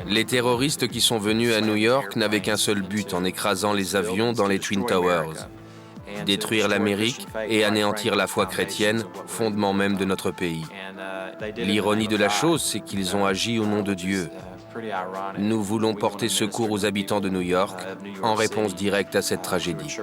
Les terroristes qui sont venus à New York n'avaient qu'un seul but en écrasant les avions dans les Twin Towers. Détruire l'Amérique et anéantir la foi chrétienne, fondement même de notre pays. L'ironie de la chose, c'est qu'ils ont agi au nom de Dieu. Nous voulons porter secours aux habitants de New York en réponse directe à cette tragédie.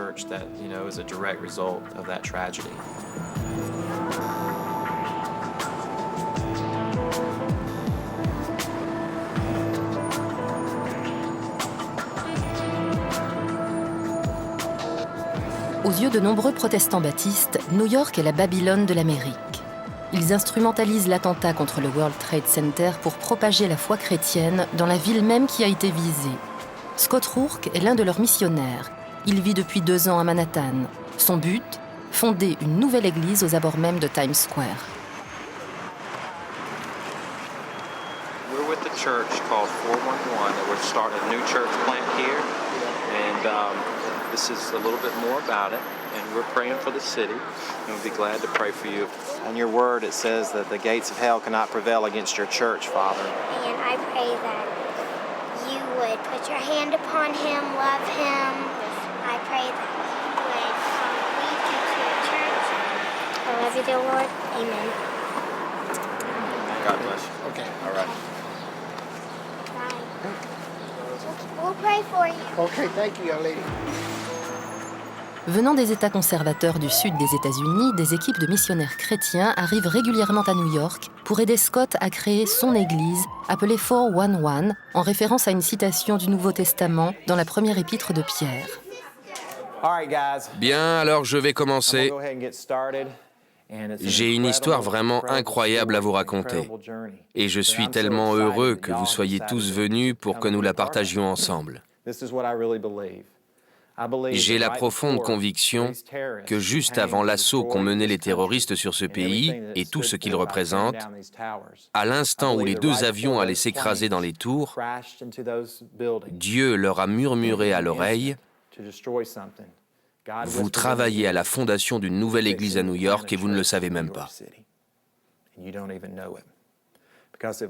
Aux yeux de nombreux protestants baptistes, New York est la Babylone de l'Amérique. Ils instrumentalisent l'attentat contre le World Trade Center pour propager la foi chrétienne dans la ville même qui a été visée. Scott Rourke est l'un de leurs missionnaires. Il vit depuis 2 ans à Manhattan. Son but ? Fonder une nouvelle église aux abords même de Times Square. We're with the church called 411 that we're starting a new church plant here, and this is a little bit more about it, and we're praying for the city, and we'll be glad to pray for you. On your word, it says that the gates of hell cannot prevail against your church, Father. And I pray that you would put your hand upon him, love him. I pray that you would lead you to your church. I love you, dear Lord. Amen. God bless you. Okay, all right. Bye. We'll pray for you. Okay, thank you, young lady. Venant des États conservateurs du sud des États-Unis, des équipes de missionnaires chrétiens arrivent régulièrement à New York pour aider Scott à créer son église, appelée 411, en référence à une citation du Nouveau Testament dans la première épître de Pierre. Bien, alors je vais commencer. J'ai une histoire vraiment incroyable à vous raconter. Et je suis tellement heureux que vous soyez tous venus pour que nous la partagions ensemble. J'ai la profonde conviction que juste avant l'assaut qu'ont mené les terroristes sur ce pays et tout ce qu'il représente, à l'instant où les 2 avions allaient s'écraser dans les tours, Dieu leur a murmuré à l'oreille « Vous travaillez à la fondation d'une nouvelle église à New York et vous ne le savez même pas. »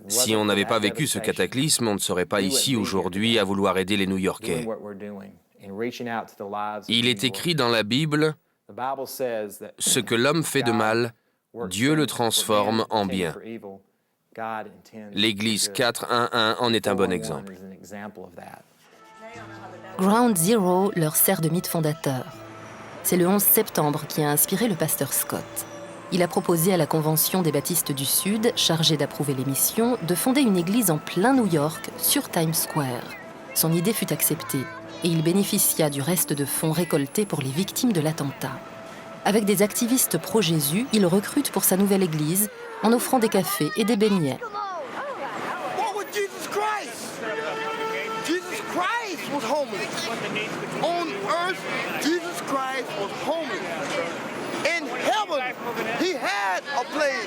Si on n'avait pas vécu ce cataclysme, on ne serait pas ici aujourd'hui à vouloir aider les New-Yorkais. Il est écrit dans la Bible, « Ce que l'homme fait de mal, Dieu le transforme en bien. » L'Église 411 en est un bon exemple. Ground Zero leur sert de mythe fondateur. C'est le 11 septembre qui a inspiré le pasteur Scott. Il a proposé à la Convention des baptistes du Sud, chargée d'approuver les missions, de fonder une église en plein New York, sur Times Square. Son idée fut acceptée et il bénéficia du reste de fonds récoltés pour les victimes de l'attentat. Avec des activistes pro-Jésus, il recrute pour sa nouvelle église en offrant des cafés et des beignets. On earth, Jesus Christ was homeless. In heaven, he had a place